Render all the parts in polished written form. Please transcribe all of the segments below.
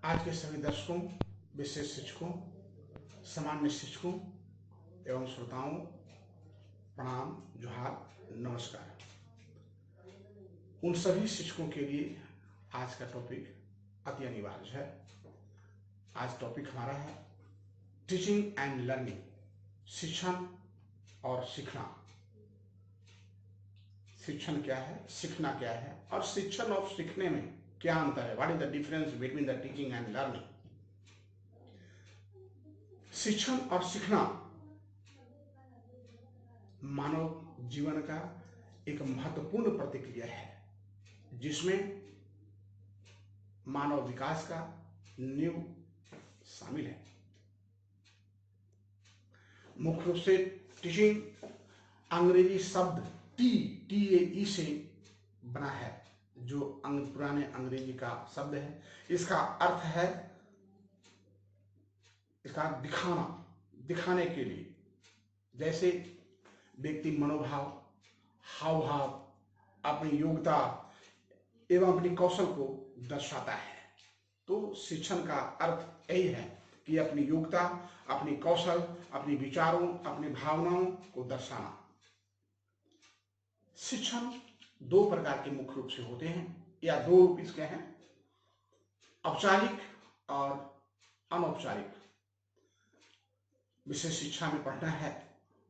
आज के सभी दर्शकों, विशेष शिक्षकों, सामान्य शिक्षकों एवं श्रोताओं प्रणाम, जोहार, नमस्कार। उन सभी शिक्षकों के लिए आज का टॉपिक अति अनिवार्य है। आज टॉपिक हमारा है टीचिंग एंड लर्निंग, शिक्षण और सीखना। शिक्षण क्या है, सीखना क्या है, और शिक्षण और सीखने में क्या अंतर है? What is the difference between the teaching and learning? शिक्षण और सीखना मानव जीवन का एक महत्वपूर्ण प्रतिक्रिया है जिसमें मानव विकास का नींव शामिल है। मुख्य रूप से टीचिंग अंग्रेजी शब्द TAE से बना है, जो पुराने अंग्रेजी का शब्द है। इसका अर्थ है इसका दिखाना, दिखाने के लिए। जैसे व्यक्ति मनोभाव, हाव भाव, अपनी योग्यता एवं अपनी कौशल को दर्शाता है। तो शिक्षण का अर्थ यही है कि अपनी योग्यता, अपनी कौशल, अपने विचारों, अपनी भावनाओं को दर्शाना। शिक्षण दो प्रकार के मुख्य रूप से होते हैं, या दो रूप इसके हैं, औपचारिक और अनौपचारिक। विशेष शिक्षा में पढ़ना है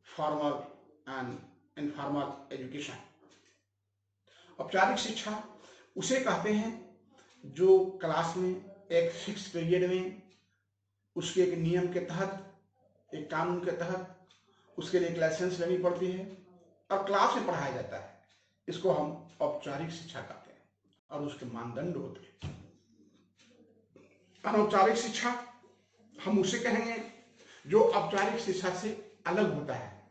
फॉर्मल एंड इनफॉर्मल एजुकेशन। औपचारिक शिक्षा उसे कहते हैं जो क्लास में एक फिक्स पीरियड में उसके एक नियम के तहत, एक कानून के तहत उसके लिए एक लाइसेंस लेनी पड़ती है और क्लास में पढ़ाया जाता है। इसको हम औपचारिक शिक्षा कहते हैं और उसके मानदंड होते हैं। अनौपचारिक शिक्षा हम उसे कहेंगे जो औपचारिक शिक्षा से अलग होता है,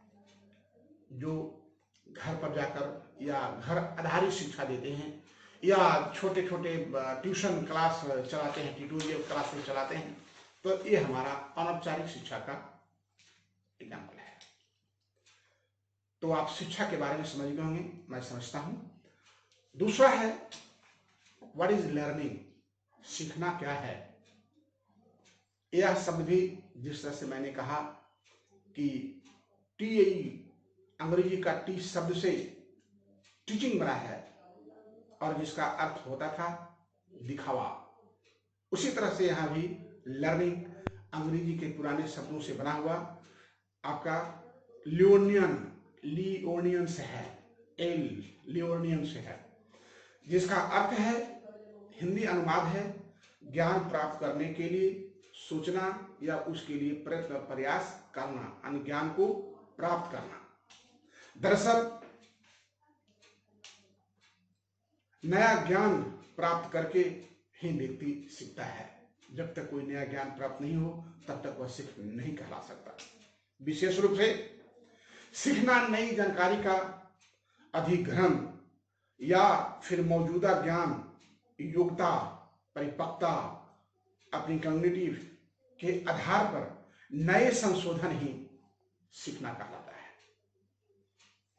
जो घर पर जाकर या घर आधारित शिक्षा देते हैं या छोटे छोटे ट्यूशन क्लास चलाते हैं, ट्यूटोरियल क्लासेस चलाते हैं। तो ये हमारा अनौपचारिक शिक्षा का एग्जाम्पल है। तो आप शिक्षा के बारे में समझ गए होंगे, मैं समझता हूं। दूसरा है व्हाट इज लर्निंग, सीखना क्या है। यह शब्द भी जिस तरह से मैंने कहा कि TAE अंग्रेजी का T शब्द से टीचिंग बना है और जिसका अर्थ होता था दिखावा, उसी तरह से यहां भी लर्निंग अंग्रेजी के पुराने शब्दों से बना हुआ आपका लियोनियन से है, लियोनियन से है, जिसका अर्थ है, हिंदी अनुवाद है, ज्ञान प्राप्त करने के लिए सोचना या उसके लिए प्रयत्न प्रयास करना, यानी ज्ञान को प्राप्त करना। दरअसल नया ज्ञान प्राप्त करके ही व्यक्ति सीखता है। जब तक कोई नया ज्ञान प्राप्त नहीं हो तब तक वह सीख नहीं कहला सकता। विशेष रूप से सीखना नई जानकारी का अधिग्रहण या फिर मौजूदा ज्ञान, योग्यता, परिपक्वता, अपनी कम्युनिटी के आधार पर नए संशोधन ही सीखना कहलाता है।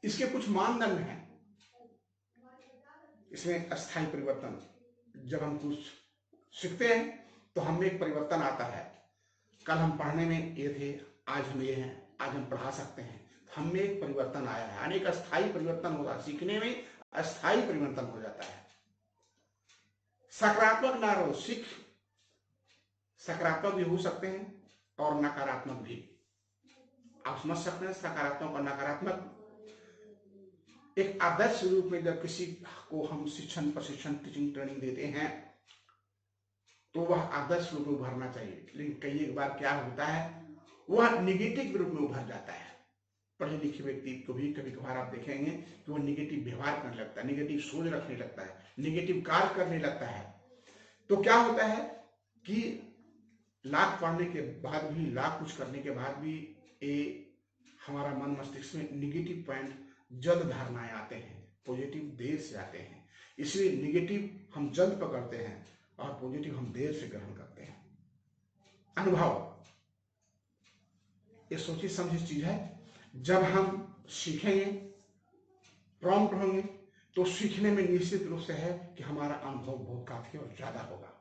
इसके कुछ मानदंड हैं। इसमें अस्थायी परिवर्तन, जब हम कुछ सीखते हैं तो हम में एक परिवर्तन आता है। कल हम पढ़ने में ये थे, आज हम ये हैं, आज हम पढ़ा सकते हैं। हम में एक परिवर्तन आया है, अनेक अस्थायी परिवर्तन होगा। सीखने में अस्थायी परिवर्तन हो जाता है। सकारात्मक ना रहो, सीख सकारात्मक भी हो सकते हैं और नकारात्मक भी। आप समझ सकते हैं सकारात्मक और नकारात्मक। एक आदर्श रूप में जब किसी को हम शिक्षण, प्रशिक्षण, टीचिंग, ट्रेनिंग देते हैं तो वह आदर्श रूप में उभरना चाहिए। लेकिन कई एक बार क्या होता है, वह निगेटिव रूप में उभर जाता है। पढ़े लिखे व्यक्ति को भी कभी कभार आप देखेंगे कि वह निगेटिव व्यवहार करने लगता है, निगेटिव सोच रखने लगता है, निगेटिव कार्य करने लगता है। तो क्या होता है कि लाख पढ़ने के बाद भी, लाख कुछ करने के बाद भी ये हमारा मन मस्तिष्क में निगेटिव पॉइंट, जल्द धारणाएं आते हैं, पॉजिटिव देर से आते हैं। इसलिए निगेटिव हम जल्द पकड़ते हैं और पॉजिटिव हम देर से ग्रहण करते हैं। अनुभव ये सोची समझी चीज है। जब हम सीखेंगे, प्रॉम्प्ट होंगे, तो सीखने में निश्चित रूप से है कि हमारा अनुभव बहुत काफी और ज्यादा होगा।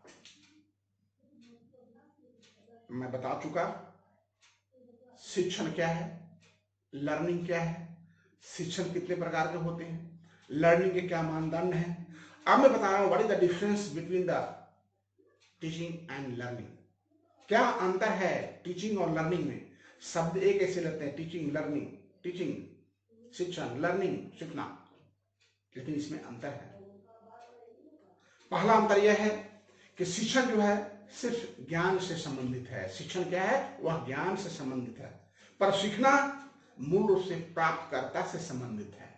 मैं बता चुका शिक्षण क्या है, लर्निंग क्या है, शिक्षण कितने प्रकार के होते हैं, लर्निंग के क्या मानदंड हैं। अब मैं बता रहा हूं what is the difference between the teaching and learning. क्या अंतर है टीचिंग और लर्निंग में। शब्द एक ऐसे लगते हैं, टीचिंग लर्निंग, टीचिंग शिक्षण, लर्निंग सीखना, लेकिन इसमें अंतर है। पहला अंतर यह है कि शिक्षण जो है सिर्फ ज्ञान से संबंधित है। शिक्षण क्या है, वह ज्ञान से संबंधित है, पर सीखना मूल रूप से प्राप्तकर्ता से संबंधित है।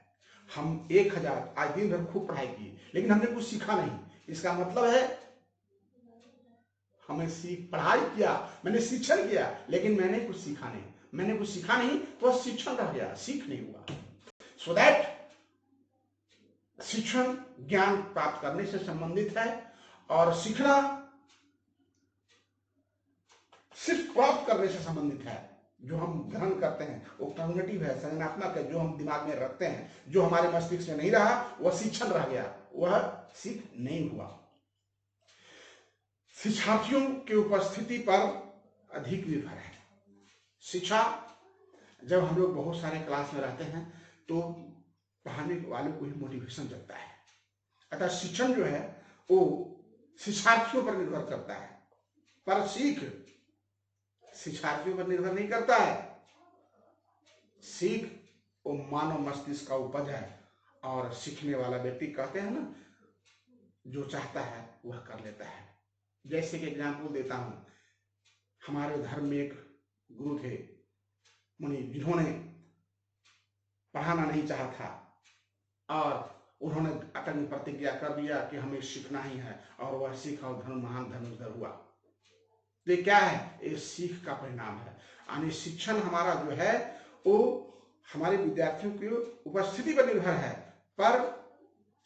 हम 1000 आज दिन भर खूब पढ़ाई की, लेकिन हमने कुछ सीखा नहीं, इसका मतलब है हमने पढ़ाई किया, मैंने शिक्षण किया, लेकिन मैंने कुछ सीखा नहीं। मैंने कुछ सीखा नहीं तो शिक्षण रह गया, सीख नहीं हुआ। सो दैट शिक्षण ज्ञान प्राप्त करने से संबंधित है और सीखना सिर्फ प्राप्त करने से संबंधित है। जो हम ग्रहण करते हैं वो कॉग्निटिव है, संज्ञानात्मक है, जो हम दिमाग में रखते हैं, जो हमारे मस्तिष्क में नहीं रहा वह शिक्षण रह गया, वह सीख नहीं हुआ। शिक्षार्थियों की उपस्थिति पर अधिक निर्भर है। शिक्षा, जब हम लोग बहुत सारे क्लास में रहते हैं तो पढ़ाने वालों को ही मोटिवेशन जगता है। अतः शिक्षण जो है वो शिक्षार्थियों पर निर्भर करता है, पर सीख शिक्षार्थियों पर निर्भर नहीं करता है। सीख वो मानव मस्तिष्क का उपज है, और सीखने वाला व्यक्ति कहते हैं ना, जो चाहता है वह कर लेता है। जैसे कि एग्जाम्पल देता हूं, हमारे धर्म में एक गुरु थे मुनि, जिन्होंने पढ़ाना नहीं चाहा था और उन्होंने अटल प्रतिज्ञा कर दिया कि हमें सीखना ही है, और वह सीखा और धर्म महान धनुर्धर हुआ। तो ये क्या है, ये सीख का परिणाम है। यानी शिक्षण हमारा जो है वो हमारे विद्यार्थियों की उपस्थिति पर निर्भर है, पर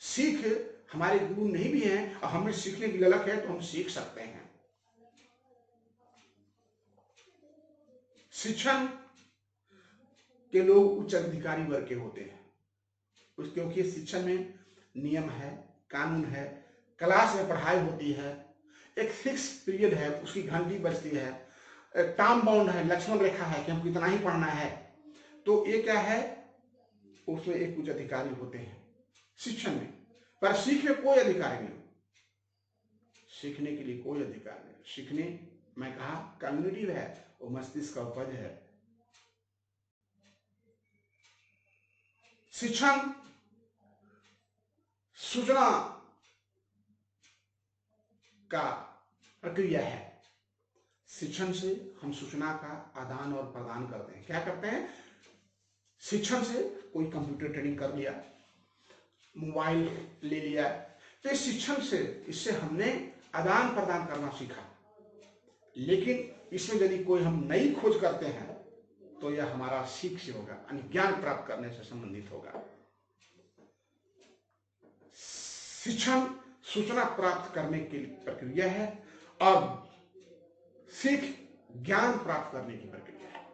सीख हमारे गुरु नहीं भी हैं और हमें सीखने की ललक है तो हम सीख सकते हैं। शिक्षण के लोग उच्च अधिकारी वर्ग के होते हैं, क्योंकि शिक्षण में नियम है, कानून है, क्लास में पढ़ाई होती है, एक फिक्स पीरियड है, उसकी घंटी बजती है, टाइम बाउंड है, लक्ष्मण रेखा है कि हमको इतना ही पढ़ना है। तो ये क्या है, उसमें एक कुछ अधिकारी होते हैं शिक्षण में, पर सीख में कोई अधिकार नहीं। सीखने के लिए कोई अधिकार नहीं। सीखने मैं कहा कॉग्निटिव है, वो मस्तिष्क का उपज है। शिक्षण सूचना का प्रक्रिया है। शिक्षण से हम सूचना का आदान और प्रदान करते हैं। क्या करते हैं, शिक्षण से कोई कंप्यूटर ट्रेनिंग कर लिया, मोबाइल ले लिया, तो शिक्षण से इससे हमने आदान प्रदान करना सीखा। लेकिन इसमें यदि कोई हम नई खोज करते हैं तो यह हमारा सीख से होगा, यानी ज्ञान प्राप्त करने से संबंधित होगा। शिक्षण सूचना प्राप्त करने की प्रक्रिया है और सीख ज्ञान प्राप्त करने की प्रक्रिया है।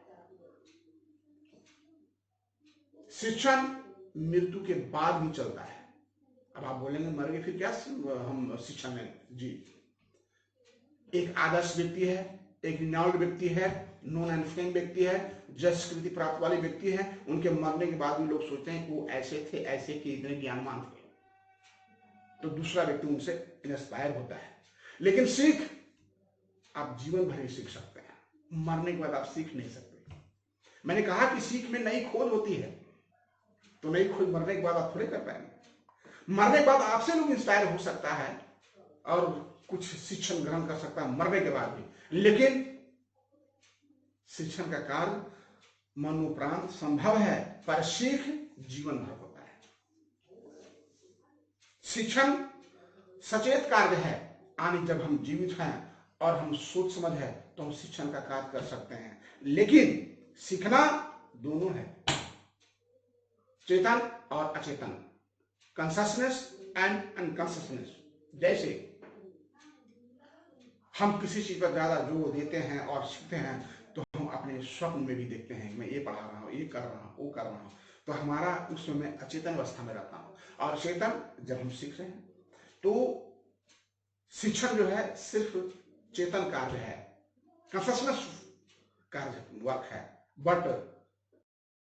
शिक्षण मृत्यु के बाद भी चलता है। अब आप बोलेंगे मर गए फिर क्या हम शिक्षण में जी। एक आदर्श व्यक्ति है, एक रिनाउंड व्यक्ति है, नोन एंड फेम व्यक्ति है, जस कृति प्राप्त वाले व्यक्ति है, उनके मरने के बाद भी लोग सोचते हैं कि वो ऐसे थे, ऐसे कि इतने ज्ञानवान थे, तो दूसरा व्यक्ति उनसे इंस्पायर होता है। लेकिन सीख आप जीवन भर ही सीख सकते हैं, मरने के बाद आप सीख नहीं सकते। मैंने कहा कि सीख में नई खोज होती है, तो नई खोज मरने के बाद आप थोड़े कर पाएंगे। मरने के बाद आपसे लोग इंस्पायर हो सकता है और कुछ शिक्षण ग्रहण कर सकता है मरने के बाद भी, लेकिन शिक्षण का कार्य मनोप्रांत संभव है, पर सीख जीवन भर होता है। शिक्षण सचेत कार्य है, यानी जब हम जीवित हैं और हम सोच समझ है तो हम शिक्षण का कार्य कर सकते हैं। लेकिन सीखना दोनों है, चेतन और अचेतन, कॉन्शसनेस एंड अनकॉन्शसनेस। जैसे हम किसी चीज पर ज्यादा जोर देते हैं और सीखते हैं तो हम अपने स्वप्न में भी देखते हैं मैं ये पढ़ा रहा हूँ, ये कर रहा हूँ, वो कर रहा हूँ, तो हमारा उस समय अचेतन अवस्था में रहता हूँ। और चेतन जब हम सीख रहे हैं तो शिक्षण जो है सिर्फ चेतन कार्य है, कंसियसनेस का वर्क है, बट